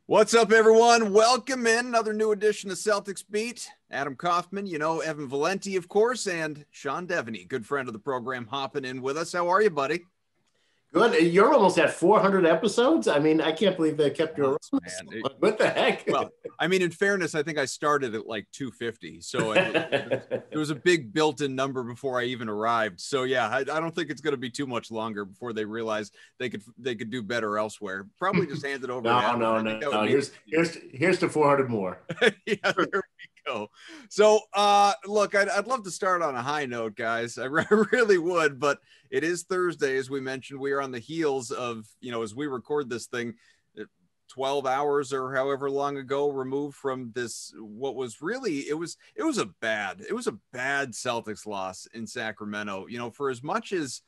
What's up, everyone? Welcome in another new edition of Celtics Beat. Adam Kaufman, Evan Valenti, of course, and Sean Deveney, good friend of the program, hopping in with us. How are you, buddy? Good. You're almost at 400 episodes. I mean, I can't believe they kept you around. Man. What the heck? Well, I mean, in fairness, I think I started at like 250. So it was a big built-in number before I even arrived. So yeah, I don't think it's going to be too much longer before they realize they could do better elsewhere. Probably just hand it over. No. Here's to 400 more. Yeah, there we go. So look, I'd love to start on a high note, guys. I really would, but it is Thursday, as we mentioned. We are on the heels of, as we record this thing, 12 hours or however long ago removed from this, what was really, it was a bad Celtics loss in Sacramento. For as much as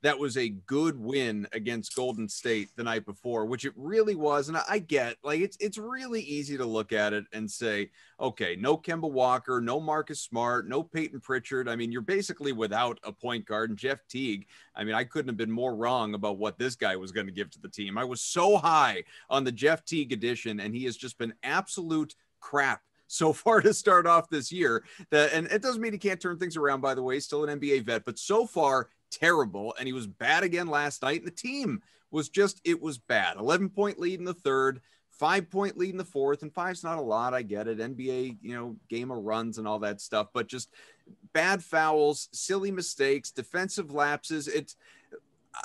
that was a good win against Golden State the night before, which it really was. And I get, like, it's really easy to look at it and say, okay, no Kemba Walker, no Marcus Smart, no Payton Pritchard. I mean, you're basically without a point guard. And Jeff Teague, I mean, I couldn't have been more wrong about what this guy was going to give to the team. I was so high on the Jeff Teague edition, and he has just been absolute crap so far to start off this year. And it doesn't mean he can't turn things around, by the way, still an NBA vet, but so far, terrible. And he was bad again last night. And the team was it was bad. 11-point lead in the third, 5-point lead in the fourth, and 5's not a lot. I get it. NBA, game of runs and all that stuff, but just bad fouls, silly mistakes, defensive lapses.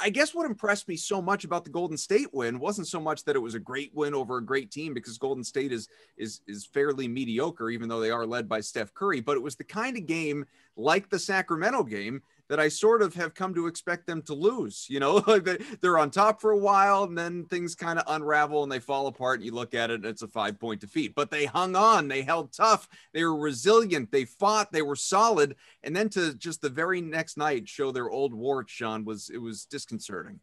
I guess what impressed me so much about the Golden State win wasn't so much that it was a great win over a great team, because Golden State is fairly mediocre, even though they are led by Steph Curry, but it was the kind of game like the Sacramento game that I sort of have come to expect them to lose. Like they're on top for a while, and then things kind of unravel and they fall apart, and you look at it and it's a 5-point defeat. But they hung on, they held tough, they were resilient, they fought, they were solid. And then to just the very next night show their old warts, Sean, it was disconcerting.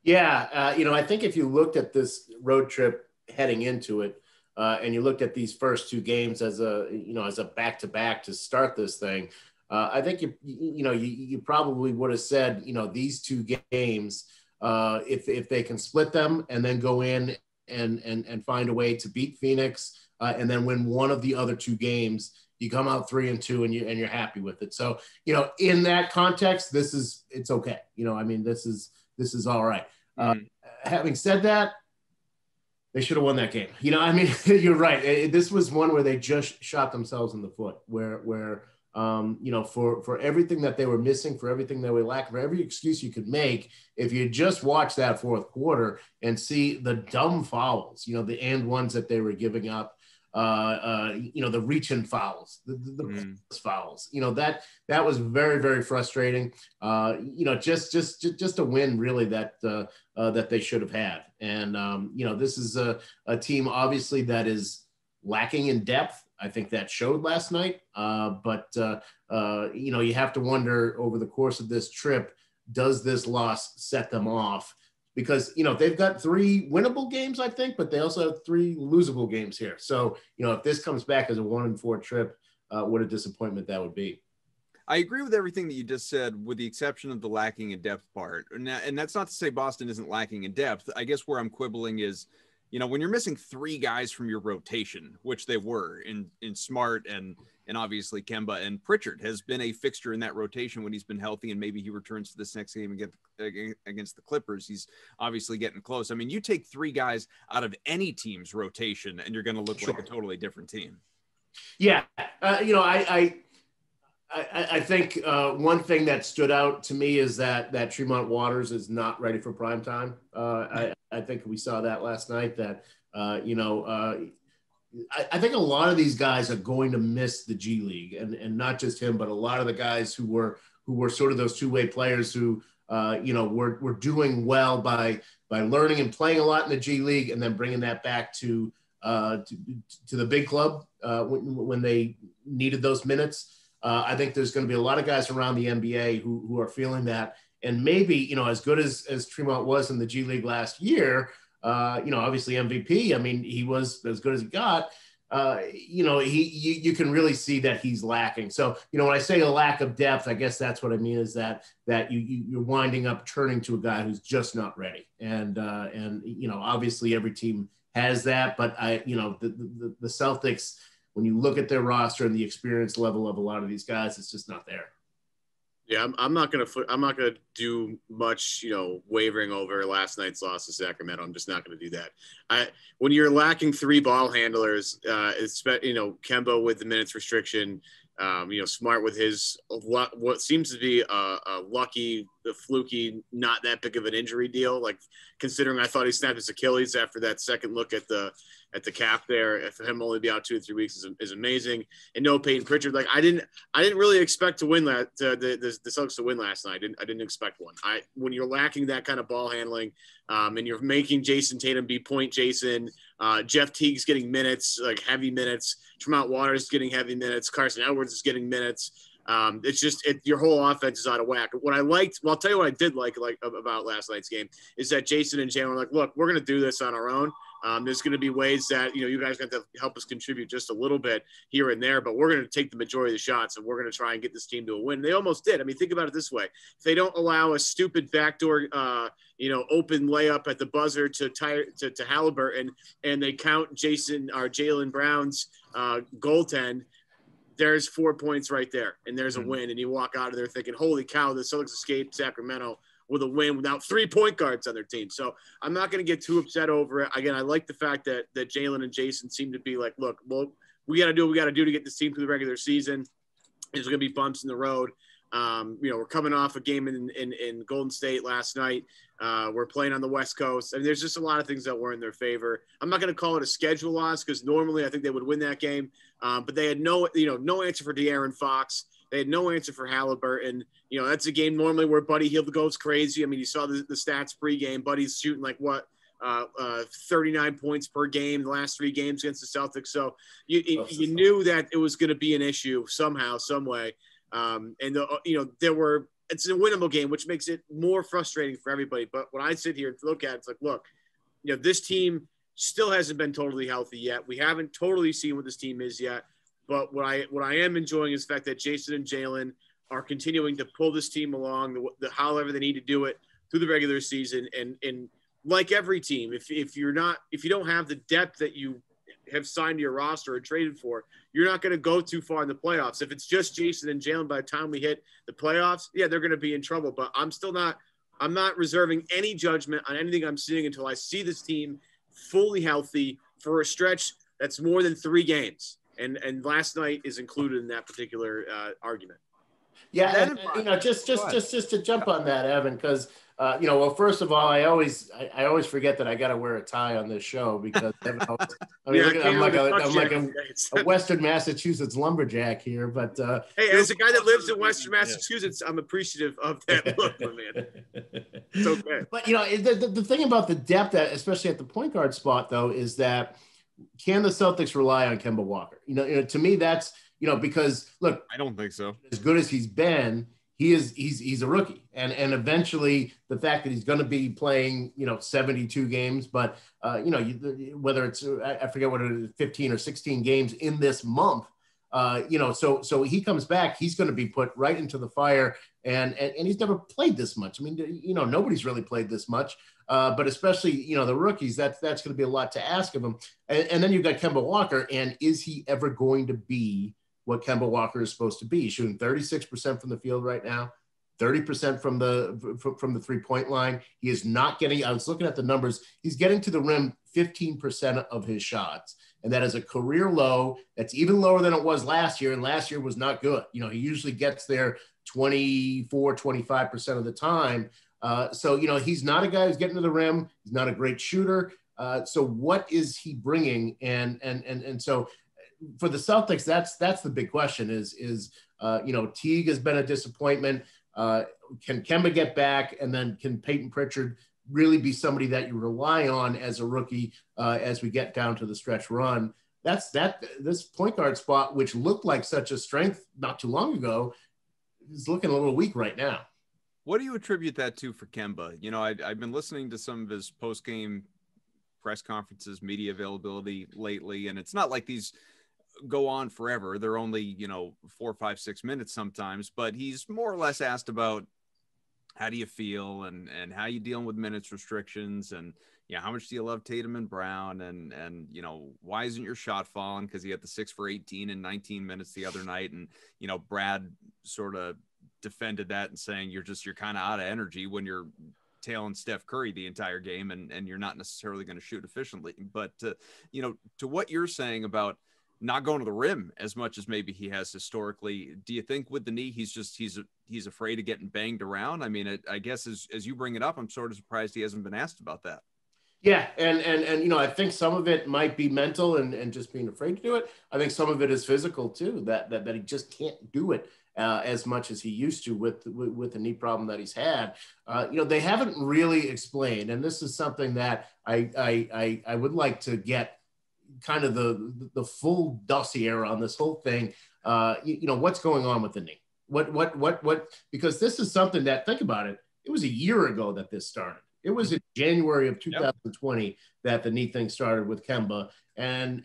Yeah, I think if you looked at this road trip heading into it, and you looked at these first two games as a back-to-back to start this thing, I think you probably would have said, these two games, if they can split them and then go in and find a way to beat Phoenix, and then win one of the other two games, you come out 3-2 and you're happy with it. So, in that context, it's okay. This is all right. Having said that, they should have won that game. You're right. This was one where they just shot themselves in the foot, where for everything that they were missing, for everything that we lacked, for every excuse you could make, if you just watch that fourth quarter and see the dumb fouls, the and ones that they were giving up, the reach-in fouls, the fouls, that was very, very frustrating. Just a win really that they should have had. And, this is a team obviously that is lacking in depth. I think that showed last night. But you have to wonder over the course of this trip, does this loss set them off? Because, they've got 3 winnable games, I think, but they also have 3 losable games here. So, if this comes back as a 1-4 trip, what a disappointment that would be. I agree with everything that you just said, with the exception of the lacking in depth part. And that's not to say Boston isn't lacking in depth. I guess where I'm quibbling is, when you're missing 3 guys from your rotation, which they were in Smart and obviously Kemba, and Pritchard has been a fixture in that rotation when he's been healthy, and maybe he returns to this next game against the Clippers. He's obviously getting close. I mean, you take 3 guys out of any team's rotation and you're going to look like a totally different team. Yeah. I think one thing that stood out to me is that Tremont Waters is not ready for prime time. I think we saw that last night, that, I think a lot of these guys are going to miss the G League, and not just him, but a lot of the guys who were sort of those two-way players who, were doing well by learning and playing a lot in the G League and then bringing that back to the big club when they needed those minutes. I think there's going to be a lot of guys around the NBA who are feeling that. And maybe, as good as Tremont was in the G League last year, obviously MVP, I mean, he was as good as he got. You can really see that he's lacking. So, when I say a lack of depth, I guess that's what I mean, is that you're winding up turning to a guy who's just not ready. And obviously every team has that, but the Celtics, when you look at their roster and the experience level of a lot of these guys, it's just not there. Yeah, I'm not gonna do much, wavering over last night's loss to Sacramento. I'm just not gonna do that. When you're lacking 3 ball handlers, Kemba with the minutes restriction, Smart with his what seems to be a lucky, fluky, not that big of an injury deal. Like considering I thought he snapped his Achilles after that second look at the cap there. For him only be out 2 or 3 weeks is amazing. And no Payton Pritchard. Like I didn't really expect to win the Celtics to win last night. I didn't expect one. When you're lacking that kind of ball handling, and you're making Jayson Tatum be point Jayson, Jeff Teague's getting minutes, like heavy minutes. Tremont Waters is getting heavy minutes. Carson Edwards is getting minutes. It's just your whole offense is out of whack. What I liked, well, I'll tell you what I did like about last night's game is that Jayson and Jaylen were like, look, we're going to do this on our own. There's going to be ways that, you guys got to help us contribute just a little bit here and there, but we're going to take the majority of the shots and we're going to try and get this team to a win. And they almost did. I mean, think about it this way. If they don't allow a stupid backdoor, open layup at the buzzer to Halliburton and they count Jaylen Brown's goaltend, there's 4 points right there and there's a win. And you walk out of there thinking, holy cow, the Celtics escaped Sacramento with a win without 3 point guards on their team. So I'm not going to get too upset over it. Again, I like the fact that Jaylen and Jayson seem to be like, look, well, we got to do what we got to do to get this team through the regular season. There's going to be bumps in the road. We're coming off a game in Golden State last night. We're playing on the West Coast. I mean, there's just a lot of things that were in their favor. I'm not going to call it a schedule loss because normally I think they would win that game. But they had no answer for De'Aaron Fox. They had no answer for Halliburton. That's a game normally where Buddy Hield goes crazy. I mean, you saw the stats pregame. Buddy's shooting 39 points per game the last 3 games against the Celtics. So you knew that it was going to be an issue somehow, some way. It's a winnable game, which makes it more frustrating for everybody. But when I sit here and look at it, it's like, look, this team still hasn't been totally healthy yet. We haven't totally seen what this team is yet. But what I am enjoying is the fact that Jayson and Jaylen are continuing to pull this team along however they need to do it through the regular season. And like every team, if you don't have the depth that you have signed to your roster or traded for, you're not going to go too far in the playoffs. If it's just Jayson and Jaylen by the time we hit the playoffs, yeah, they're going to be in trouble. But I'm not reserving any judgment on anything I'm seeing until I see this team fully healthy for a stretch that's more than 3 games. And last night is included in that particular argument. Yeah, and just to jump on that, Evan, because first of all, I always forget that I got to wear a tie on this show because Evan I'm like a Western Massachusetts lumberjack here. But hey, as a guy that lives in Western Massachusetts, I'm appreciative of that look, my man. It's okay. But the thing about the depth, especially at the point guard spot, though, is that can the Celtics rely on Kemba Walker? To me, that's because look, I don't think so. As good as he's been, he's a rookie, and eventually the fact that he's going to be playing 72 games, but whether it's I forget what it is, 15 or 16 games in this month, so he comes back, he's going to be put right into the fire, and he's never played this much. I mean, nobody's really played this much. But especially, the rookies, that's going to be a lot to ask of them. And then you've got Kemba Walker, and is he ever going to be what Kemba Walker is supposed to be? He's shooting 36% from the field right now, 30% from the 3-point line. He is not getting, I was looking at the numbers, he's getting to the rim 15% of his shots. And that is a career low. That's even lower than it was last year. And last year was not good. He usually gets there 24, 25% of the time. So he's not a guy who's getting to the rim. He's not a great shooter. So what is he bringing? And so for the Celtics, that's the big question is Teague has been a disappointment. Can Kemba get back? And then can Payton Pritchard really be somebody that you rely on as a rookie as we get down to the stretch run? This point guard spot, which looked like such a strength not too long ago, is looking a little weak right now. What do you attribute that to for Kemba? I've been listening to some of his post-game press conferences, media availability lately, and it's not like these go on forever. They're only, 4, 5, 6 minutes sometimes, but he's more or less asked about how do you feel and how you dealing with minutes restrictions and, how much do you love Tatum and Brown? And, why isn't your shot falling? Cause he had the 6 for 18 in 19 minutes the other night. And, Brad sort of defended that and saying, you're kind of out of energy when you're tailing Steph Curry the entire game and you're not necessarily going to shoot efficiently. But, to what you're saying about not going to the rim as much as maybe he has historically, do you think with the knee, he's afraid of getting banged around? I mean, I guess as you bring it up, I'm sort of surprised he hasn't been asked about that. Yeah. And I think some of it might be mental and just being afraid to do it. I think some of it is physical too, that he just can't do it as much as he used to with the knee problem that he's had. They haven't really explained, and this is something that I would like to get kind of the full dossier on this whole thing. What's going on with the knee? What, because this is something that, think about it, it was a year ago that this started. It was in January of 2020 that the knee thing started with Kemba. And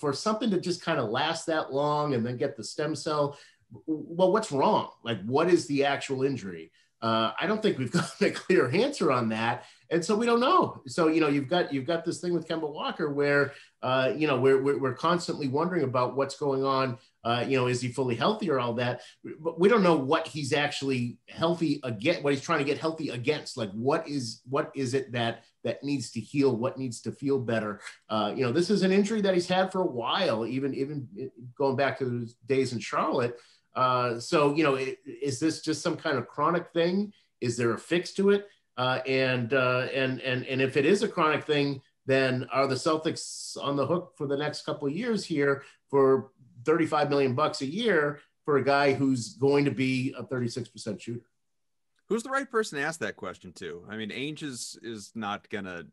for something to just kind of last that long and then get the stem cell, well, what's wrong? Like, what is the actual injury? I don't think we've got a clear answer on that. And so we don't know. So, you've got this thing with Kemba Walker where, we're constantly wondering about what's going on. Is he fully healthy or all that? But we don't know what he's actually healthy against, what he's trying to get healthy against. Like, what is it that needs to heal? What needs to feel better? This is an injury that he's had for a while, even going back to his days in Charlotte. Is this just some kind of chronic thing? Is there a fix to it? And if it is a chronic thing, then are the Celtics on the hook for the next couple of years here for $35 million a year for a guy who's going to be a 36% shooter? Who's the right person to ask that question to? I mean, Ainge is not going to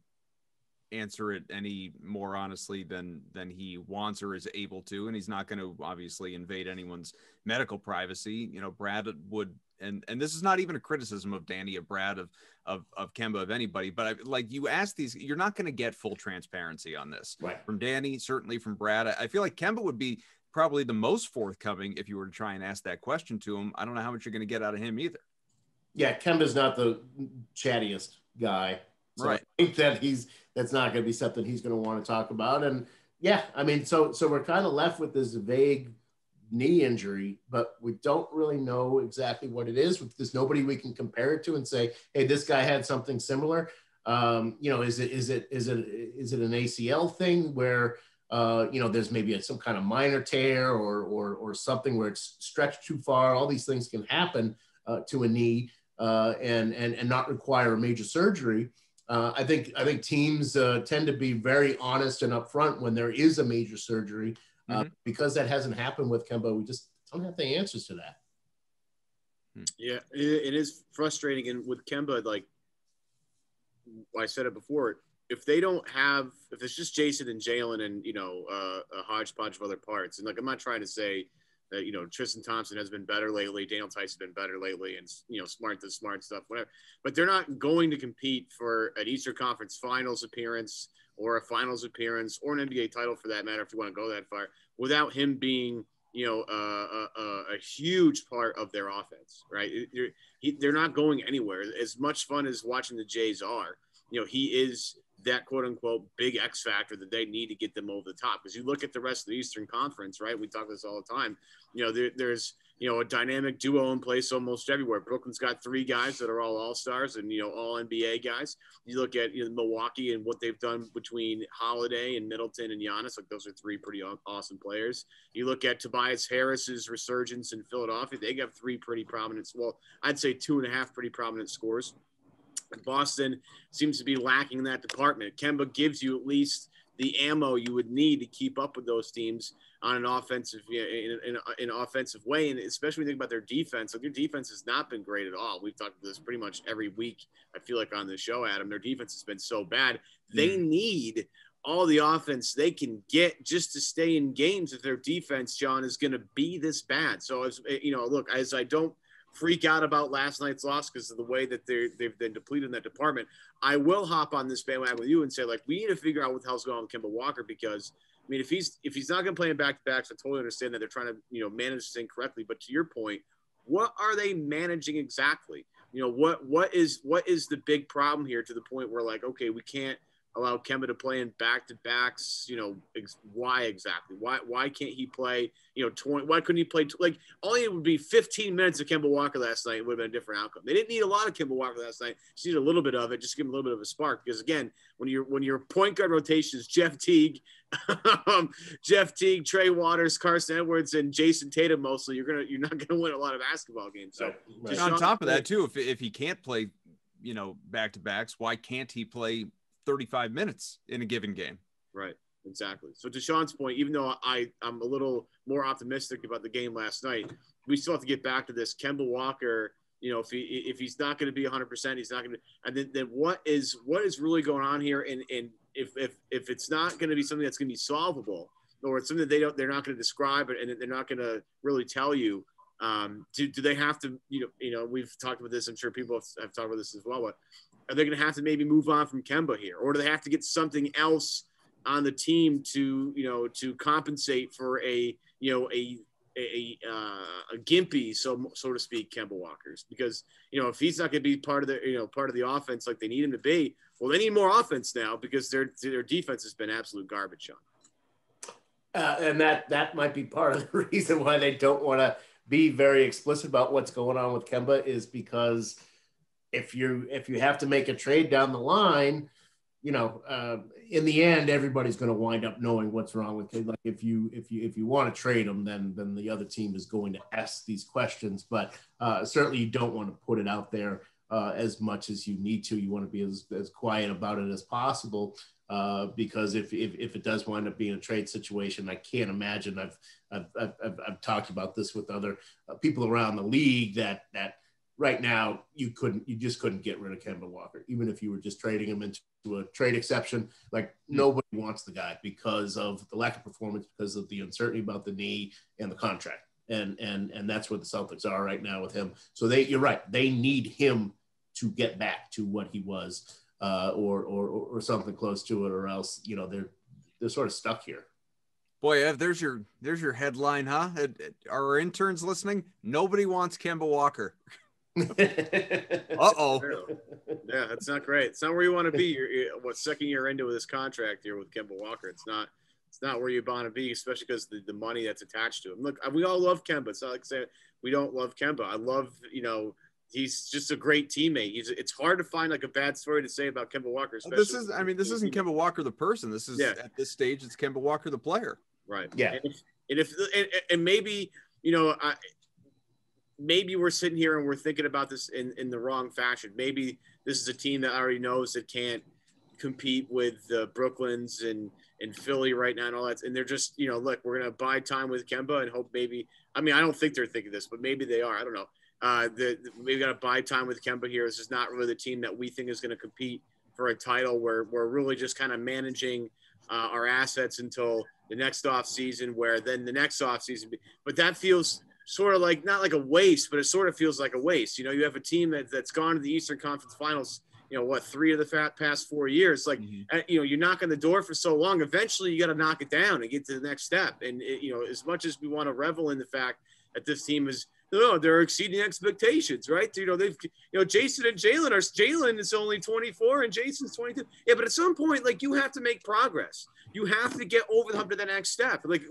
answer it any more honestly than he wants or is able to, and he's not going to obviously invade anyone's medical privacy. Brad would, and this is not even a criticism of Danny, of Brad, of Kemba, of anybody, but you ask these, you're not going to get full transparency on this, right? From Danny, certainly from Brad. I feel like Kemba would be probably the most forthcoming if you were to try and ask that question to him. I don't know how much you're going to get out of him either. Yeah, Kemba's not the chattiest guy. So right. I think that's not going to be something he's going to want to talk about. And yeah, I mean, so we're kind of left with this vague knee injury, but we don't really know exactly what it is. There's nobody we can compare it to and say, hey, this guy had something similar. Is it an ACL thing where there's maybe some kind of minor tear or something where it's stretched too far? All these things can happen to a knee and not require a major surgery. I think teams tend to be very honest and upfront when there is a major surgery. Because that hasn't happened with Kemba, we just don't have the answers to that. Yeah, it is frustrating. And with Kemba, like I said it before, if it's just Jayson and Jaylen and, a hodgepodge of other parts, and like, I'm not trying to say that, Tristan Thompson has been better lately, Daniel Tice has been better lately, and, Smart does smart stuff, whatever. But they're not going to compete for an Eastern Conference Finals appearance or a Finals appearance or an NBA title for that matter, if you want to go that far, without him being, a huge part of their offense, right? They're not going anywhere. As much fun as watching the Jays are, he is that quote unquote big X factor that they need to get them over the top. Because you look at the rest of the Eastern Conference, right? We talk about this all the time. There's a dynamic duo in place almost everywhere. Brooklyn's got 3 guys that are all all-stars and, all NBA guys. You look at Milwaukee and what they've done between Holiday and Middleton and Giannis. Like, those are 3 pretty awesome players. You look at Tobias Harris's resurgence in Philadelphia. They got 3 pretty prominent, well, I'd say 2.5 pretty prominent scores. Boston seems to be lacking in that department. Kemba gives you at least the ammo you would need to keep up with those teams on an offensive, in an offensive way, and especially when you think about their defense. Like, their defense has not been great at all. We've talked about this pretty much every week, I feel like, on this show, Adam. Their defense has been so bad. They need all the offense they can get just to stay in games if their defense, John, is going to be this bad. So, as I don't freak out about last night's loss because of the way that they've been depleted in that department, I will hop on this bandwagon with you and say, like, we need to figure out what the hell's going on with Kemba Walker, because I mean, if he's not going to play in back-to-backs, I totally understand that they're trying to manage this thing correctly. But to your point, what are they managing exactly? What is the big problem here, to the point where, like, okay, we can't allow Kemba to play in back-to-backs, why exactly? Why can't he play, 20? Why couldn't he play? All he would be 15 minutes of Kemba Walker last night. It would have been a different outcome. They didn't need a lot of Kemba Walker last night. Just need a little bit of it, just give him a little bit of a spark. Because again, when your point guard rotation is Jeff Teague, Trey Waters, Carson Edwards, and Jayson Tatum mostly, you're not gonna win a lot of basketball games. So right. On top of that too, if he can't play, back-to-backs, why can't he play 35 minutes in a given game? Right, exactly. So to Sean's point, even though I'm a little more optimistic about the game last night, we still have to get back to this. Kemba Walker, if he's not going to be 100%, he's not going to. And then what is really going on here? And if it's not going to be something that's going to be solvable, or it's something that they're not going to describe it, and they're not going to really tell you. Do they have to, we've talked about this. I'm sure people have talked about this as well, but are they going to have to maybe move on from Kemba here, or do they have to get something else on the team to compensate for a gimpy, so to speak, Kemba Walker's? Because, if he's not going to be part of the offense like they need him to be, well, they need more offense now because their defense has been absolute garbage, Sean. And that might be part of the reason why they don't want to be very explicit about what's going on with Kemba, is because if you have to make a trade down the line, in the end, everybody's going to wind up knowing what's wrong with him. Like if you want to trade him, then the other team is going to ask these questions. But certainly you don't want to put it out there as much as you need to. You want to be as quiet about it as possible. Because if it does wind up being a trade situation, I can't imagine. I've talked about this with other people around the league that right now you just couldn't get rid of Kemba Walker, even if you were just trading him into a trade exception. Like nobody wants the guy because of the lack of performance, because of the uncertainty about the knee and the contract, and that's where the Celtics are right now with him. So you're right, they need him to get back to what he was. Or something close to it, or else they're sort of stuck here. Boy, Ev, there's your headline, huh? Are our interns listening? Nobody wants Kemba Walker. Uh-oh. Yeah, that's not great. It's not where you want to be. You're second year into this contract here with Kemba Walker. It's not where you want to be, especially because the money that's attached to him. Look, we all love Kemba. It's not like saying we don't love Kemba. I love, he's just a great teammate. It's hard to find like a bad story to say about Kemba Walker. This isn't Kemba Walker the person. This is at this stage, it's Kemba Walker the player. Right. Yeah. And maybe maybe we're sitting here and we're thinking about this in the wrong fashion. Maybe this is a team that already knows it can't compete with the Brooklyns and Philly right now and all that. And they're just look, we're gonna buy time with Kemba and hope maybe. I mean, I don't think they're thinking this, but maybe they are. I don't know. We've got to buy time with Kemba here. This is not really the team that we think is going to compete for a title. We're really just kind of managing our assets until the next off season, where then the next off season. But that feels sort of like, not like a waste, but it sort of feels like a waste. You have a team that's gone to the Eastern Conference Finals, 3 of the past 4 years. Like, you knock on the door for so long, eventually you got to knock it down and get to the next step. And, as much as we want to revel in the fact that this team is, they're exceeding expectations, right? They've, Jayson and Jaylen is only 24 and Jayson's 22. Yeah, but at some point, like, you have to make progress. You have to get over the hump to the next step. Like,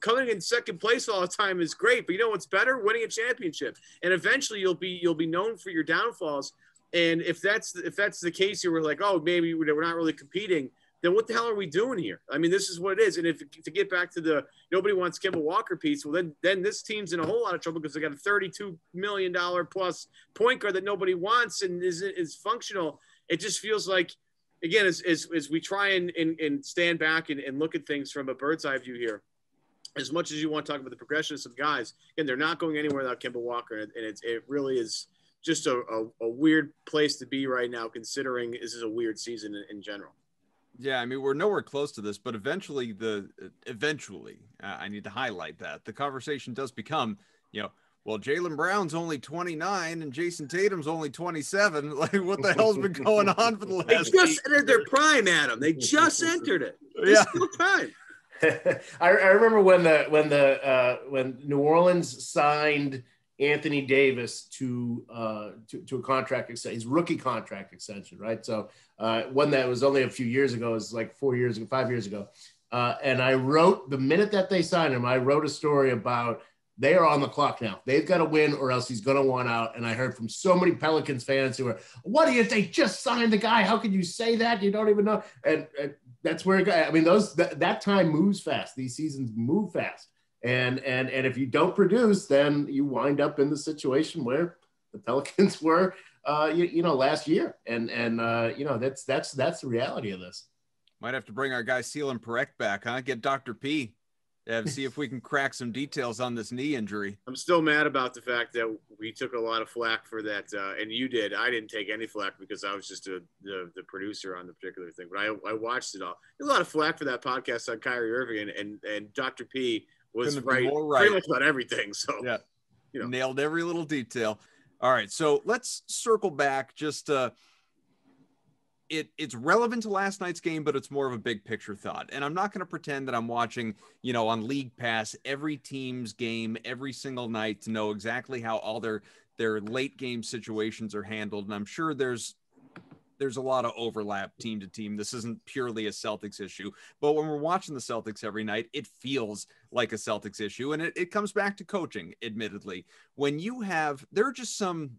coming in second place all the time is great, but what's better? Winning a championship. And eventually you'll be known for your downfalls. And if that's the case here, we're like, oh, maybe we're not really competing. Then what the hell are we doing here? I mean, this is what it is. And if to get back to the nobody wants Kemba Walker piece, well, then this team's in a whole lot of trouble because they got a $32 million plus point guard that nobody wants and is functional. It just feels like, again, as we try and stand back and look at things from a bird's eye view here, as much as you want to talk about the progression of some guys, again, they're not going anywhere without Kemba Walker. And it really is just a weird place to be right now, considering this is a weird season in general. Yeah, I mean, we're nowhere close to this, but eventually, I need to highlight that the conversation does become, well, Jaylen Brown's only 29 and Jayson Tatum's only 27. Like, what the hell's been going on for the last? They just entered their prime, Adam. They just entered it. There's still time. I remember when New Orleans signed Anthony Davis to a contract extension, his rookie contract extension, right? So one that was only a few years ago, it was like 5 years ago. And I wrote, the minute that they signed him, I wrote a story about they are on the clock now. They've got to win or else he's going to want out. And I heard from so many Pelicans fans who were, what if they just signed the guy? How can you say that? You don't even know. And that's where it got. I mean, that time moves fast. These seasons move fast. And if you don't produce, then you wind up in the situation where the Pelicans were, last year. And that's the reality of this. Might have to bring our guy Ceylon Perec back, huh? Get Dr. P. See if we can crack some details on this knee injury. I'm still mad about the fact that we took a lot of flack for that, and you did. I didn't take any flack because I was just the producer on the particular thing. But I watched it all. There's a lot of flack for that podcast on Kyrie Irving, and Dr. P was right pretty much about everything. So yeah, nailed every little detail. All right, so let's circle back just it's relevant to last night's game, but it's more of a big picture thought. And I'm not going to pretend that I'm watching, on League Pass, every team's game every single night to know exactly how all their late game situations are handled. And I'm sure there's a lot of overlap team to team. This isn't purely a Celtics issue, but when we're watching the Celtics every night, it feels like a Celtics issue. And it comes back to coaching, admittedly. When there are just some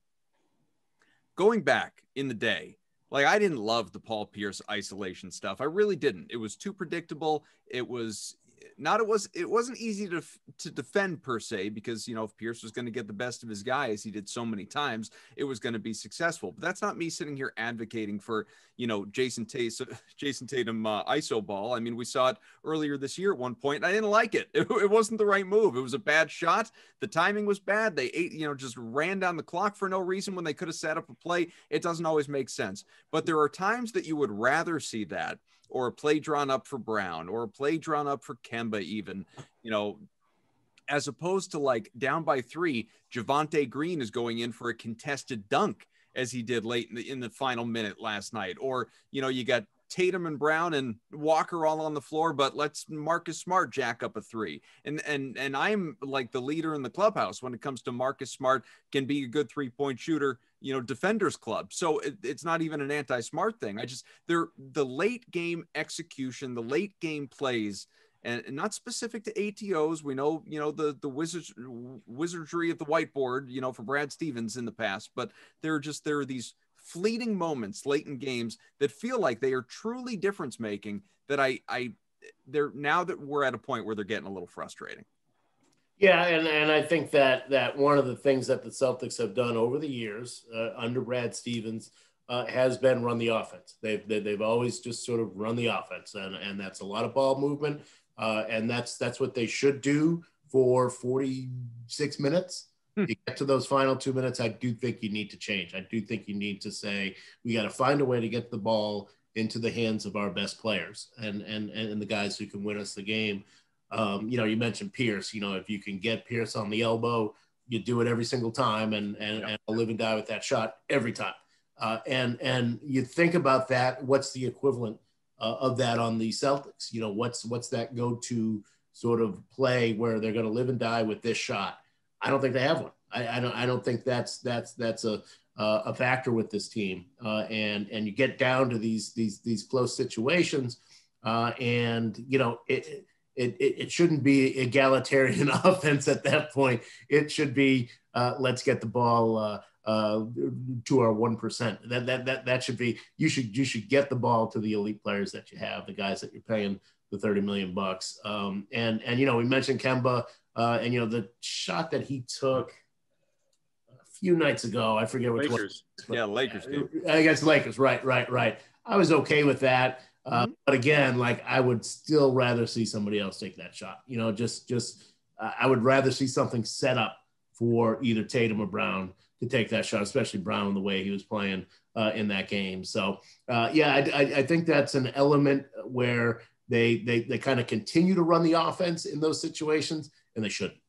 going back in the day, like, I didn't love the Paul Pierce isolation stuff. I really didn't. It was too predictable. It wasn't easy to defend per se, because, if Pierce was going to get the best of his guy, as he did so many times, it was going to be successful. But that's not me sitting here advocating for, Jayson Tatum ISO ball. I mean, we saw it earlier this year at one point, and I didn't like it. It wasn't the right move. It was a bad shot. The timing was bad. They just ran down the clock for no reason when they could have set up a play. It doesn't always make sense. But there are times that you would rather see that, or a play drawn up for Brown, or a play drawn up for Kemba even, as opposed to, like, down by 3, Javonte Green is going in for a contested dunk, as he did late in the final minute last night. Or, you got Tatum and Brown and Walker all on the floor, but let's Marcus Smart jack up a 3. And I'm like the leader in the clubhouse when it comes to Marcus Smart can be a good 3-point shooter, defenders club. So it's not even an anti-Smart thing. The late game execution, the late game plays, and not specific to ATOs. We know, the wizardry of the whiteboard, for Brad Stevens in the past, but there are these fleeting moments late in games that feel like they are truly difference making, that they're, now that we're at a point where they're getting a little frustrating. Yeah, and I think that one of the things that the Celtics have done over the years under Brad Stevens has been run the offense. They've always just sort of run the offense, and that's a lot of ball movement, and that's what they should do for 46 minutes. You get to those final 2 minutes, I do think you need to change. I do think you need to say, we got to find a way to get the ball into the hands of our best players and the guys who can win us the game. You mentioned Pierce. If you can get Pierce on the elbow, you do it every single time, and I'll live and die with that shot every time. And you think about that. What's the equivalent of that on the Celtics? What's that go-to sort of play where they're going to live and die with this shot? I don't think they have one. I don't think that's a factor with this team. And you get down to these close situations, and it shouldn't be egalitarian offense at that point. It should be let's get the ball to our 1%. That should be, you should get the ball to the elite players that you have, the guys that you're paying the $30 million. And we mentioned Kemba, and the shot that he took a few nights ago, I forget which Lakers. one. Yeah, Lakers game. Against the Lakers, right. I was okay with that. But again, like, I would still rather see somebody else take that shot. I would rather see something set up for either Tatum or Brown to take that shot, especially Brown the way he was playing in that game. So I think that's an element where they kind of continue to run the offense in those situations, and they shouldn't.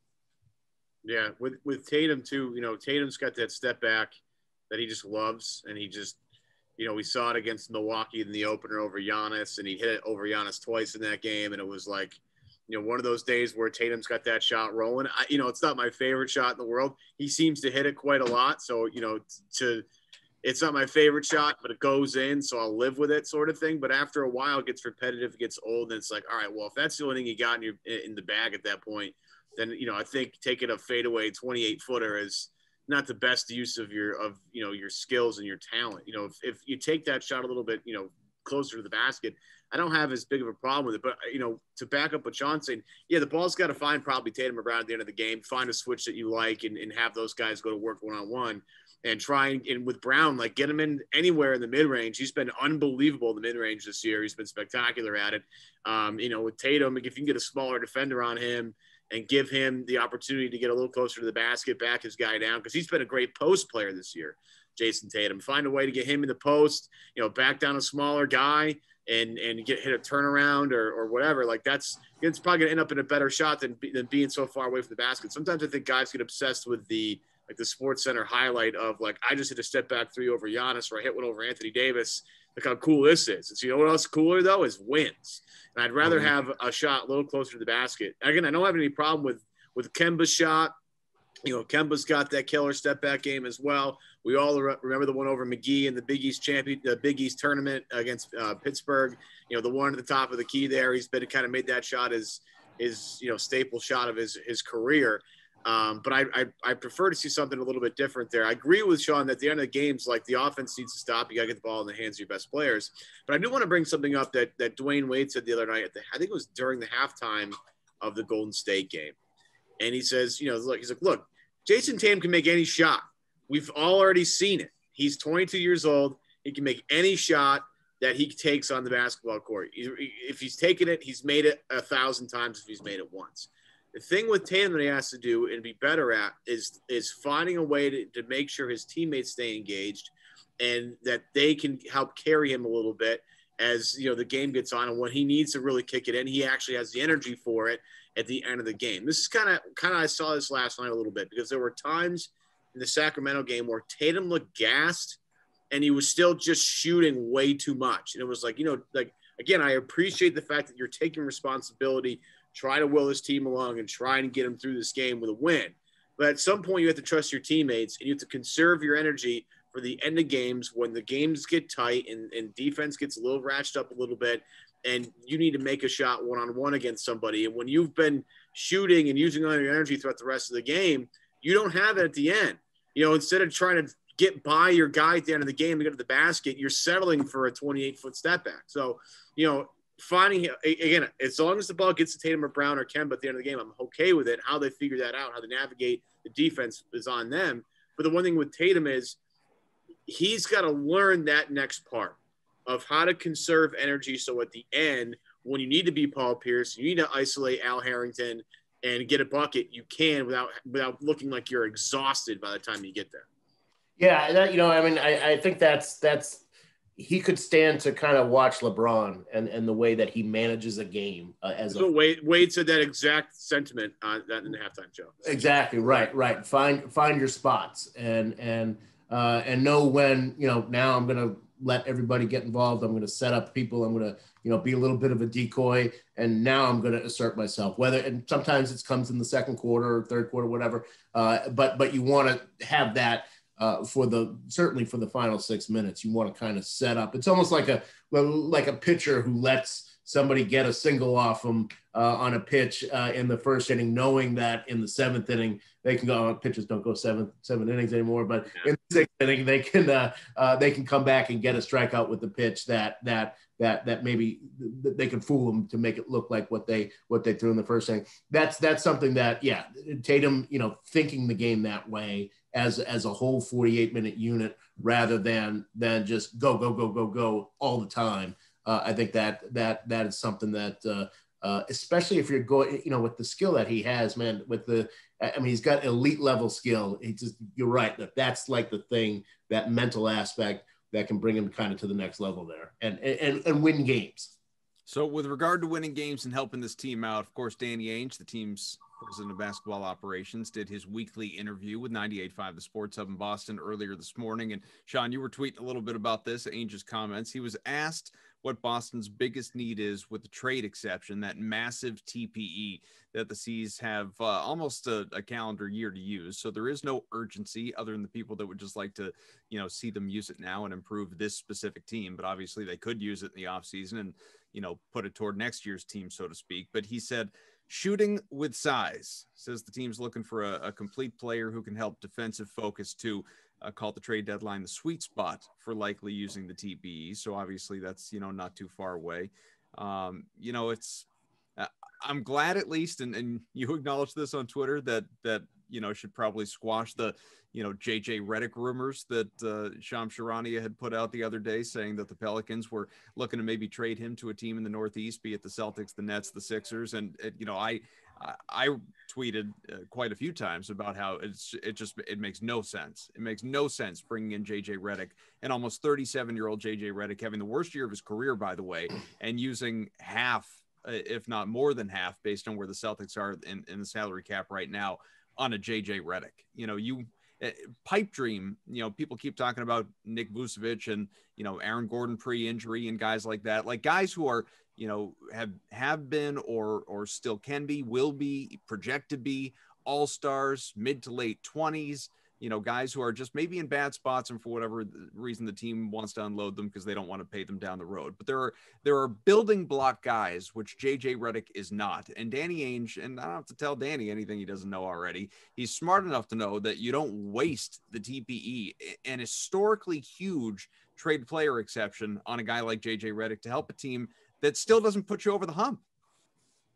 Yeah, with Tatum too, Tatum's got that step back that he just loves, and he just, we saw it against Milwaukee in the opener over Giannis, and he hit it over Giannis twice in that game, and it was like, one of those days where Tatum's got that shot rolling. It's not my favorite shot in the world. He seems to hit it quite a lot. So, it's not my favorite shot, but it goes in, so I'll live with it, sort of thing. But after a while, it gets repetitive, it gets old, and it's like, all right, well, if that's the only thing you got in the bag at that point, then I think taking a fadeaway 28-footer is not the best use of your skills and your talent. If you take that shot a little bit, closer to the basket, I don't have as big of a problem with it. But to back up what Sean's saying, yeah, the ball's got to find probably Tatum or Brown at the end of the game, find a switch that you like, and have those guys go to work one-on-one. And trying, and with Brown, like, get him in anywhere in the mid-range. He's been unbelievable in the mid-range this year. He's been spectacular at it. With Tatum, if you can get a smaller defender on him and give him the opportunity to get a little closer to the basket, back his guy down, because he's been a great post player this year, Jayson Tatum. Find a way to get him in the post, back down a smaller guy and hit a turnaround or whatever. Like, it's probably going to end up in a better shot than being so far away from the basket. Sometimes I think guys get obsessed with the Sports Center highlight of, like, I just hit a step back three over Giannis, or I hit one over Anthony Davis. Look how cool this is. And so, what else is cooler, though, is wins. And I'd rather have a shot a little closer to the basket. Again, I don't have any problem with Kemba's shot. Kemba's got that killer step back game as well. We all remember the one over McGee in the Big East tournament against Pittsburgh. The one at the top of the key there. He's been kind of made that shot his staple shot of his career. But I prefer to see something a little bit different there. I agree with Sean that at the end of the games, like, the offense needs to stop. You got to get the ball in the hands of your best players. But I do want to bring something up that Dwayne Wade said the other night. I think it was during the halftime of the Golden State game. And he says, look, Jayson Tatum can make any shot. We've all already seen it. He's 22 years old. He can make any shot that he takes on the basketball court. If he's taken it, he's made it 1,000 times if he's made it once. The thing with Tatum that he has to do and be better at is finding a way to make sure his teammates stay engaged and that they can help carry him a little bit as the game gets on. And when he needs to really kick it in, he actually has the energy for it at the end of the game. This is kind of I saw this last night a little bit, because there were times in the Sacramento game where Tatum looked gassed and he was still just shooting way too much. And it was like, again, I appreciate the fact that you're taking responsibility, try to will this team along and try and get them through this game with a win. But at some point you have to trust your teammates, and you have to conserve your energy for the end of games when the games get tight and defense gets a little ratcheted up a little bit, and you need to make a shot one-on-one against somebody. And when you've been shooting and using all your energy throughout the rest of the game, you don't have it at the end. Instead of trying to get by your guy at the end of the game to get to the basket, you're settling for a 28-foot step back. So, finding, again, as long as the ball gets to Tatum or Brown or Kemba at the end of the game, I'm okay with it. How they figure that out, how they navigate the defense is on them. But the one thing with Tatum is he's got to learn that next part of how to conserve energy. So at the end, when you need to be Paul Pierce, you need to isolate Al Harrington and get a bucket, you can without looking like you're exhausted by the time you get there. Yeah, I think that's he could stand to kind of watch LeBron and the way that he manages a game Wade said that exact sentiment in the halftime show. Exactly. Right. Find your spots and know when, now I'm going to let everybody get involved. I'm going to set up people. I'm going to, be a little bit of a decoy. And now I'm going to assert myself, and sometimes it comes in the second quarter or third quarter, whatever. But you want to have that, certainly for the final 6 minutes, you want to kind of set up. It's almost like a pitcher who lets somebody get a single off them on a pitch in the first inning, knowing that in the seventh inning they can go. Pitchers don't go seven innings anymore, but in the sixth inning they can come back and get a strikeout with the pitch that maybe they can fool them to make it look like what they threw in the first inning. That's something that Tatum, thinking the game that way as a whole 48-minute unit rather than just go all the time. I think that is something that especially if you're going, with the skill that he has, man, he's got elite level skill. You're right. That's like the thing, that mental aspect that can bring him kind of to the next level there and win games. So with regard to winning games and helping this team out, of course, Danny Ainge, the team's president of basketball operations, did his weekly interview with 98.5 The Sports Hub in Boston earlier this morning. And Sean, you were tweeting a little bit about this, Ainge's comments. He was asked what Boston's biggest need is with the trade exception, that massive TPE that the C's have almost a calendar year to use. So there is no urgency other than the people that would just like to, see them use it now and improve this specific team. But obviously they could use it in the offseason and, put it toward next year's team, so to speak. But he said, shooting with size, says the team's looking for a complete player who can help defensive focus too. Called the trade deadline the sweet spot for likely using the TPE. So obviously that's, not too far away. It's, I'm glad at least, and you acknowledged this on Twitter, that should probably squash the, JJ Redick rumors that Shams Charania had put out the other day, saying that the Pelicans were looking to maybe trade him to a team in the Northeast, be it the Celtics, the Nets, the Sixers. And, I tweeted quite a few times about how it makes no sense. It makes no sense bringing in JJ Redick, an almost 37-year-old JJ Redick, having the worst year of his career, by the way, and using half, if not more than half, based on where the Celtics are in the salary cap right now, on a JJ Redick. Pipe dream, people keep talking about Nick Vucevic and, Aaron Gordon pre-injury and guys like that, like guys who are, have been or still can be, will be, project to be all-stars, mid to late 20s, guys who are just maybe in bad spots and for whatever reason the team wants to unload them because they don't want to pay them down the road. But there are building block guys, which JJ Redick is not. And Danny Ainge, and I don't have to tell Danny anything he doesn't know already, he's smart enough to know that you don't waste the TPE, an historically huge trade player exception, on a guy like JJ Redick to help a team that still doesn't put you over the hump.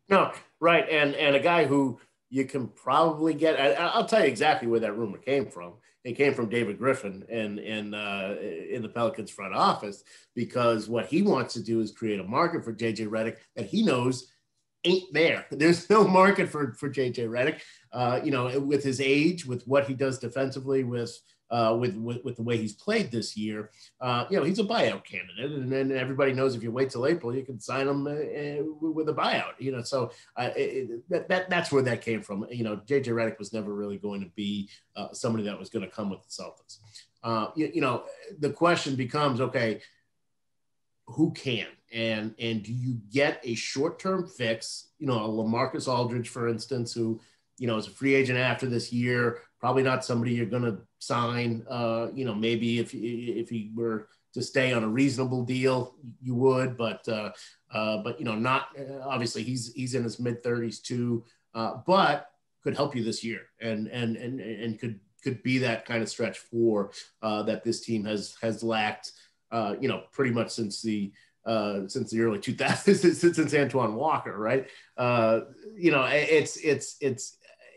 No, right. And a guy who you can probably get, I'll tell you exactly where that rumor came from. It came from David Griffin and in the Pelicans front office, because what he wants to do is create a market for JJ Redick that he knows ain't there. There's no market for JJ Redick, with his age, with what he does defensively, with the way he's played this year. He's a buyout candidate, and then everybody knows if you wait till April, you can sign him with a buyout. So that's where that came from. JJ Redick was never really going to be somebody that was going to come with the Celtics. The question becomes, okay, who can? And do you get a short-term fix, a LaMarcus Aldridge, for instance, who, is a free agent after this year, probably not somebody you're going to sign. Maybe if he were to stay on a reasonable deal, you would, but not obviously he's in his mid-30s too, but could help you this year and could be that kind of stretch four that this team has lacked, pretty much since the early 2000s, since Antoine Walker, right?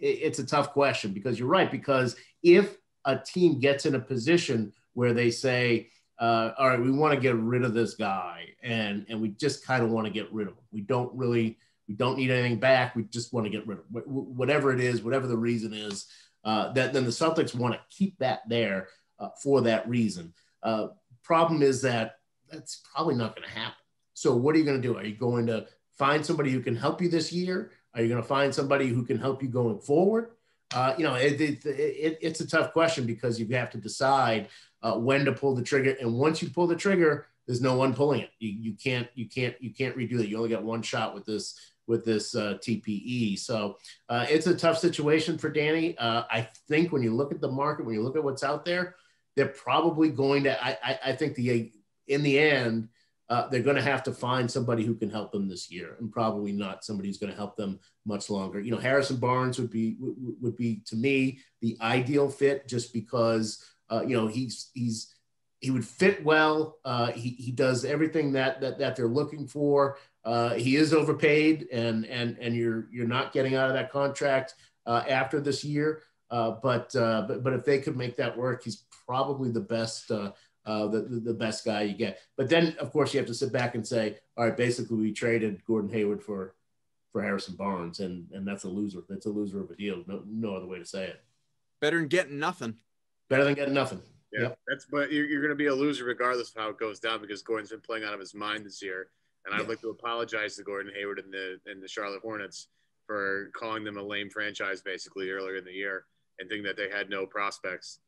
It's a tough question, because you're right, because if a team gets in a position where they say, all right, we want to get rid of this guy and we just kind of want to get rid of him. We don't need anything back. We just want to get rid of him. Whatever it is, whatever the reason is, then the Celtics want to keep that there for that reason. Problem is that's probably not going to happen. So what are you going to do? Are you going to find somebody who can help you this year? Are you going to find somebody who can help you going forward? It's a tough question, because you have to decide when to pull the trigger. And once you pull the trigger, there's no one pulling it. You can't redo that. You only got one shot with this TPE. So it's a tough situation for Danny. I think when you look at the market, when you look at what's out there, they're probably going to, I think in the end, they're going to have to find somebody who can help them this year, and probably not somebody who's going to help them much longer. Harrison Barnes would be to me the ideal fit, just because he would fit well. He does everything that they're looking for. He is overpaid, and you're not getting out of that contract after this year. But if they could make that work, he's probably the best. The best guy you get. But then, of course, you have to sit back and say, all right, basically we traded Gordon Hayward for Harrison Barnes, and that's a loser. That's a loser of a deal. No other way to say it. Better than getting nothing. Better than getting nothing. Yeah, yep. But you're going to be a loser regardless of how it goes down, because Gordon's been playing out of his mind this year. And I'd like to apologize to Gordon Hayward and the Charlotte Hornets for calling them a lame franchise basically earlier in the year and thinking that they had no prospects.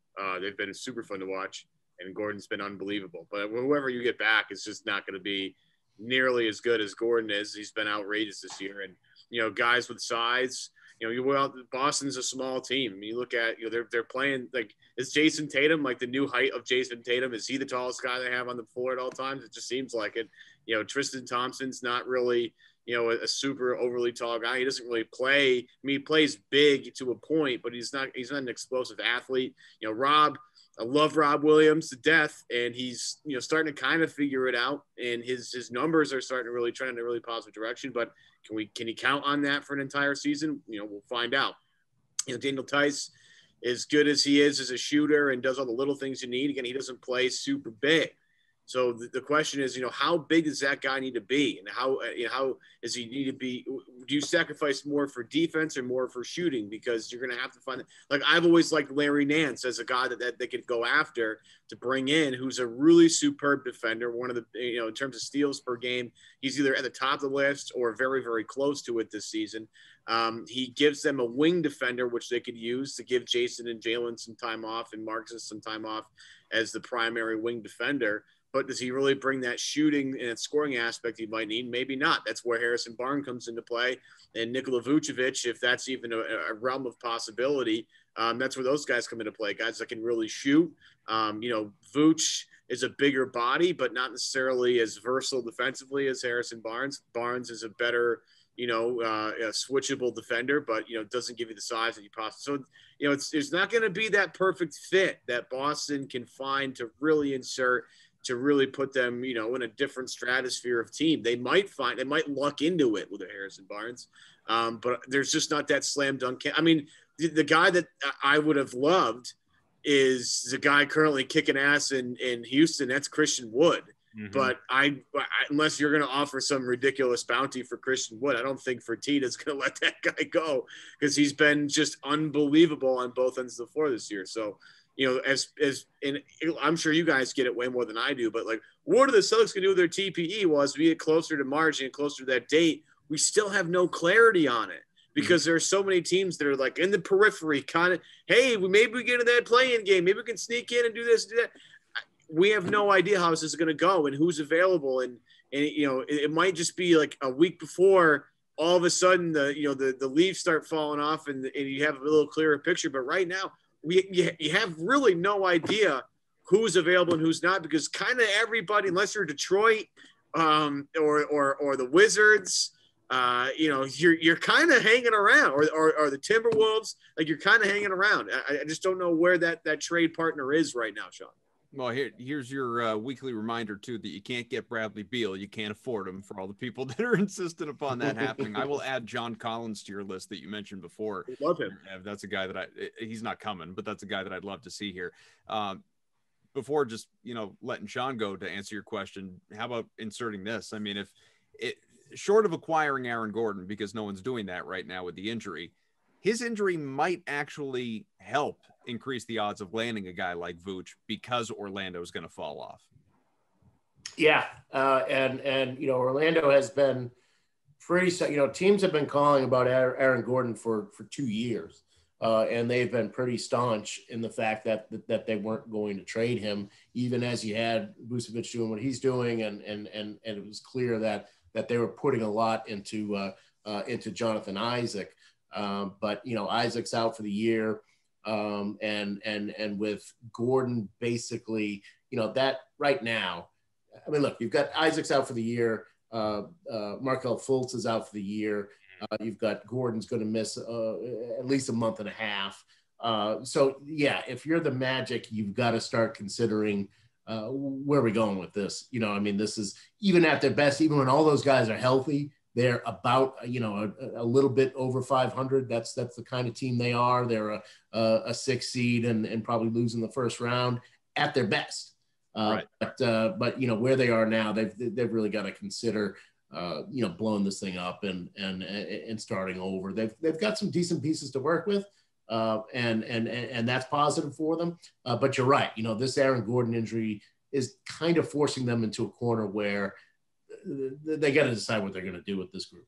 They've been super fun to watch, and Gordon's been unbelievable. But whoever you get back is just not going to be nearly as good as Gordon is. He's been outrageous this year. And, you know, guys with size, you know, Boston's a small team. I mean, you look at, you know, they're playing, like, is Jayson Tatum like the new height of Jayson Tatum? Is he the tallest guy they have on the floor at all times? It just seems like it. You know, Tristan Thompson's not really, you know, a super overly tall guy. He doesn't really play. I mean, he plays big to a point, but he's not an explosive athlete. You know, I love Rob Williams to death, and he's, you know, starting to kind of figure it out, and his numbers are starting to really trend in a really positive direction. But can he count on that for an entire season? You know, we'll find out. You know, Daniel Tice, as good as he is as a shooter and does all the little things you need, again, he doesn't play super big. So the question is, you know, how big does that guy need to be, and how does he need to be? Do you sacrifice more for defense or more for shooting? Because you're going to have to find, like, I've always liked Larry Nance as a guy that they could go after to bring in, who's a really superb defender. One of the, you know, in terms of steals per game, he's either at the top of the list or very, very close to it this season. He gives them a wing defender, which they could use to give Jayson and Jaylen some time off and Marcus some time off as the primary wing defender. But does he really bring that shooting and scoring aspect he might need? Maybe not. That's where Harrison Barnes comes into play, and Nikola Vucevic, if that's even a realm of possibility. That's where those guys come into play, guys that can really shoot. You know, Vooch is a bigger body, but not necessarily as versatile defensively as Harrison Barnes. Barnes is a better, you know, a switchable defender, but, you know, doesn't give you the size that you possibly. So, you know, it's not going to be that perfect fit that Boston can find to really insert, to really put them, you know, in a different stratosphere of team. They might luck into it with a Harrison Barnes, but there's just not that slam dunk. I mean, the guy that I would have loved is the guy currently kicking ass in Houston. That's Christian Wood. Mm-hmm. But unless you're going to offer some ridiculous bounty for Christian Wood, I don't think Fertitta's going to let that guy go, because he's been just unbelievable on both ends of the floor this year. So, you know, and I'm sure you guys get it way more than I do, but, like, what are the Celtics going to do with their TPE? Well, as we get closer to March and closer to that date, we still have no clarity on it, because there are so many teams that are, like, in the periphery, kind of, hey, maybe we get into that play-in game. Maybe we can sneak in and do this, do that. We have no idea how this is going to go and who's available. And, you know, it might just be like a week before, all of a sudden the leaves start falling off and you have a little clearer picture. But right now, you have really no idea who's available and who's not, because kind of everybody, unless you're Detroit or the Wizards, you know, you're kind of hanging around, or the Timberwolves, like, you're kind of hanging around. I just don't know where that trade partner is right now, Sean. Well, here's your weekly reminder, too, that you can't get Bradley Beal. You can't afford him, for all the people that are insistent upon that happening. I will add John Collins to your list that you mentioned before. Love him. That's a guy that he's not coming, but that's a guy that I'd love to see here. Before just, you know, letting Sean go to answer your question, how about inserting this? I mean, short of acquiring Aaron Gordon, because no one's doing that right now with the injury, his injury might actually help increase the odds of landing a guy like Vooch, because Orlando is going to fall off. Yeah. And, you know, Orlando has been pretty, you know, teams have been calling about Aaron Gordon for 2 years. And they've been pretty staunch in the fact that they weren't going to trade him, even as you had Vucevic doing what he's doing. And it was clear that they were putting a lot into Jonathan Isaac. But, you know, Isaac's out for the year. And with Gordon, basically, you know, that right now, I mean, look, you've got Isaac's out for the year. Markelle Fultz is out for the year. You've got Gordon's going to miss at least a month and a half. So, yeah, if you're the Magic, you've got to start considering where are we going with this? You know, I mean, this is even at their best, even when all those guys are healthy, they're about, you know, a little bit over 500. That's the kind of team they are. They're a 6 seed and probably losing the first round at their best. Right. But you know, where they are now, they've really got to consider, you know, blowing this thing up and starting over. They've got some decent pieces to work with, and that's positive for them. But you're right. You know, this Aaron Gordon injury is kind of forcing them into a corner where they got to decide what they're going to do with this group.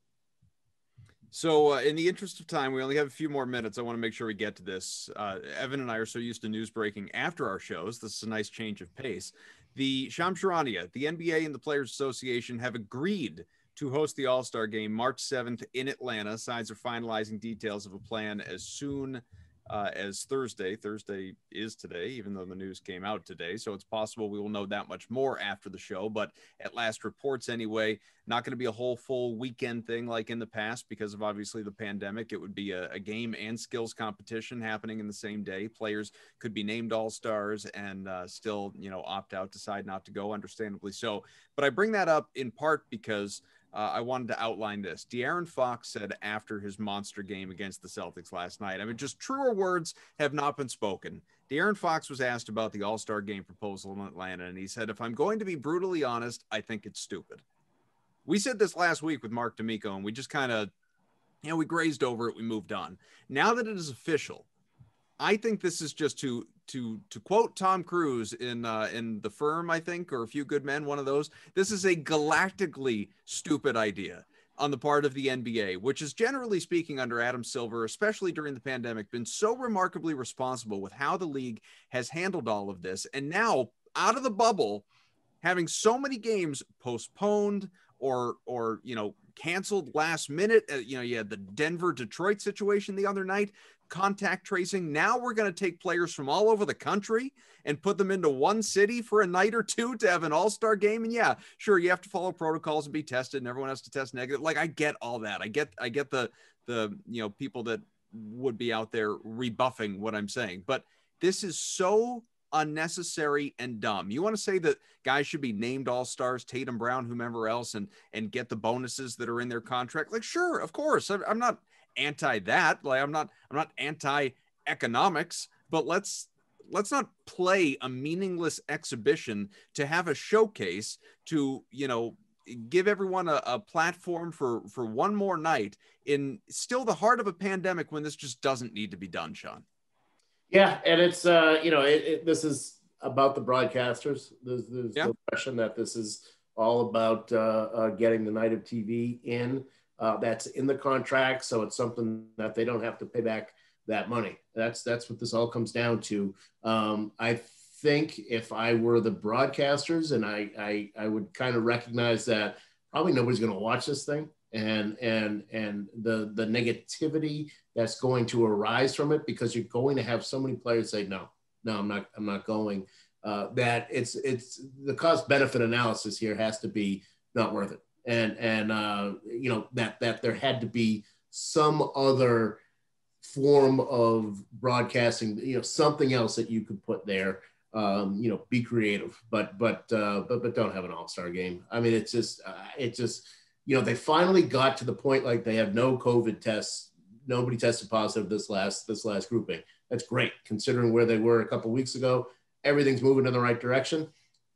So in the interest of time, we only have a few more minutes. I want to make sure we get to this. Evan and I are so used to news breaking after our shows. This is a nice change of pace. The Shams Charania, the NBA and the Players Association have agreed to host the All-Star Game March 7th in Atlanta. Sides are finalizing details of a plan as soon as Thursday. Thursday is today, even though the news came out today. So it's possible we will know that much more after the show. But at last reports anyway, not going to be a whole full weekend thing like in the past because of obviously the pandemic. It would be a game and skills competition happening in the same day. Players could be named all-stars and still, opt out, decide not to go, understandably so. But I bring that up in part because I wanted to outline this. De'Aaron Fox said after his monster game against the Celtics last night, I mean, just truer words have not been spoken. De'Aaron Fox was asked about the All-Star Game proposal in Atlanta, and he said, if I'm going to be brutally honest, I think it's stupid. We said this last week with Mark D'Amico, and we just kind of, we grazed over it. We moved on. Now that it is official, I think this is just to quote Tom Cruise in The Firm, I think, or A Few Good Men, one of those. This is a galactically stupid idea on the part of the NBA, which is generally speaking under Adam Silver, especially during the pandemic, been so remarkably responsible with how the league has handled all of this. And now out of the bubble, having so many games postponed or canceled last minute. You had the Denver-Detroit situation the other night, contact tracing. Now we're going to take players from all over the country and put them into one city for a night or two to have an all-star game. And yeah, sure, you have to follow protocols and be tested, and everyone has to test negative. Like, I get all that. I get the people that would be out there rebuffing what I'm saying, but this is so unnecessary and dumb. You want to say that guys should be named all-stars, Tatum, Brown, whomever else, and get the bonuses that are in their contract? Like, sure, of course. I'm not anti that. Like, I'm not anti economics, but let's not play a meaningless exhibition to have a showcase to, give everyone a platform for one more night in still the heart of a pandemic when this just doesn't need to be done, Sean. Yeah, and it's this is about the broadcasters. There's the impression that this is all about getting the night of TV in. That's in the contract, so it's something that they don't have to pay back that money. That's what this all comes down to. I think if I were the broadcasters, and I would kind of recognize that probably nobody's going to watch this thing. And the negativity that's going to arise from it, because you're going to have so many players say, no, I'm not going. That it's the cost benefit analysis here has to be not worth it. And that there had to be some other form of broadcasting, something else that you could put there. Be creative, but don't have an all-star game. I mean, it's just they finally got to the point, like, they have no COVID tests. Nobody tested positive this last grouping. That's great, considering where they were a couple of weeks ago. Everything's moving in the right direction.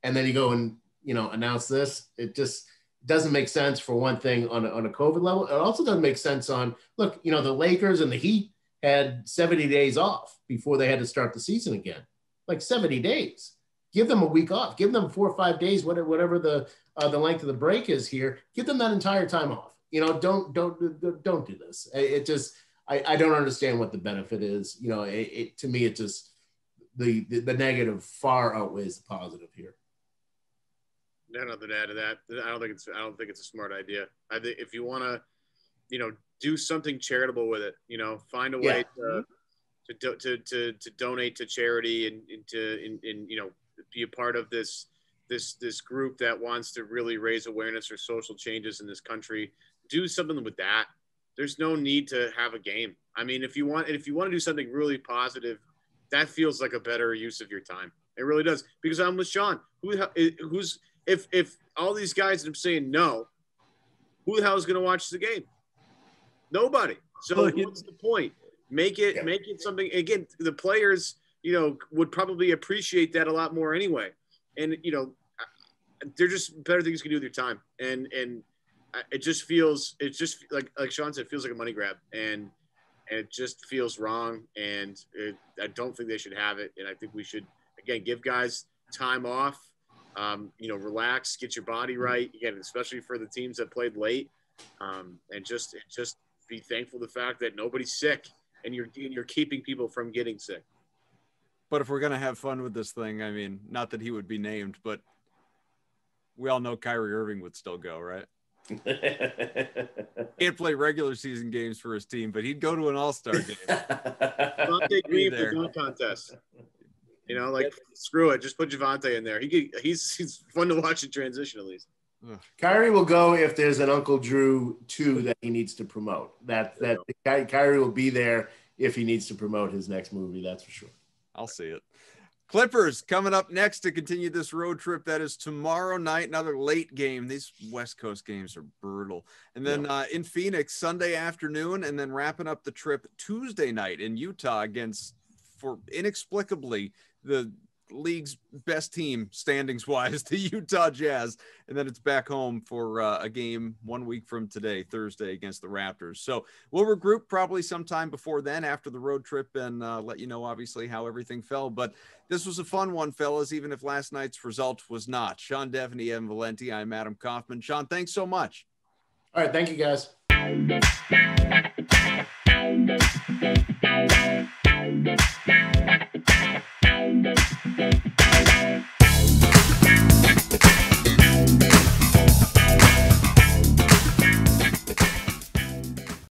And then you go and, announce this. It just doesn't make sense, for one thing, on a COVID level. It also doesn't make sense on, look, the Lakers and the Heat had 70 days off before they had to start the season again. Like, 70 days. Give them a week off. Give them 4 or 5 days, whatever the length of the break is here. Give them that entire time off. Don't do this. It just, I don't understand what the benefit is. To me, it just, the negative far outweighs the positive here. No, nothing to add to that. I don't think it's a smart idea. I think if you want to, do something charitable with it, find a way to donate to charity and to be a part of this group that wants to really raise awareness for social changes in this country. Do something with that. There's no need to have a game. I mean, if you want to do something really positive, that feels like a better use of your time. It really does. Because I'm with Sean. If all these guys end up saying no, who the hell is going to watch the game? Nobody. So what's the point? Make it something. Again, the players, would probably appreciate that a lot more anyway. And they're just better things you can do with your time. And it just feels like Sean said, it feels like a money grab, and it just feels wrong. And I don't think they should have it. And I think we should, again, give guys time off. Relax, get your body right. Again, especially for the teams that played late, and just be thankful the fact that nobody's sick, and you're keeping people from getting sick. But if we're going to have fun with this thing, I mean, not that he would be named, but we all know Kyrie Irving would still go, right? Can't play regular season games for his team, but he'd go to an all-star game. Javonte Green for the dunk contest. You know, like, screw it. Just put Javonte in there. He's fun to watch in transition, at least. Kyrie will go if there's an Uncle Drew 2 that he needs to promote. Kyrie will be there if he needs to promote his next movie. That's for sure. I'll see it. Clippers coming up next to continue this road trip. That is tomorrow night, another late game. These West Coast games are brutal. And then in Phoenix, Sunday afternoon, and then wrapping up the trip Tuesday night in Utah for inexplicably the league's best team standings wise, the Utah Jazz. And then it's back home for a game 1 week from today, Thursday, against the Raptors. So we'll regroup probably sometime before then after the road trip and let you know, obviously, how everything fell. But this was a fun one, fellas, even if last night's result was not. Sean Deveney, Evan Valenti, I'm Adam Kaufman. Sean, thanks so much. All right. Thank you, guys.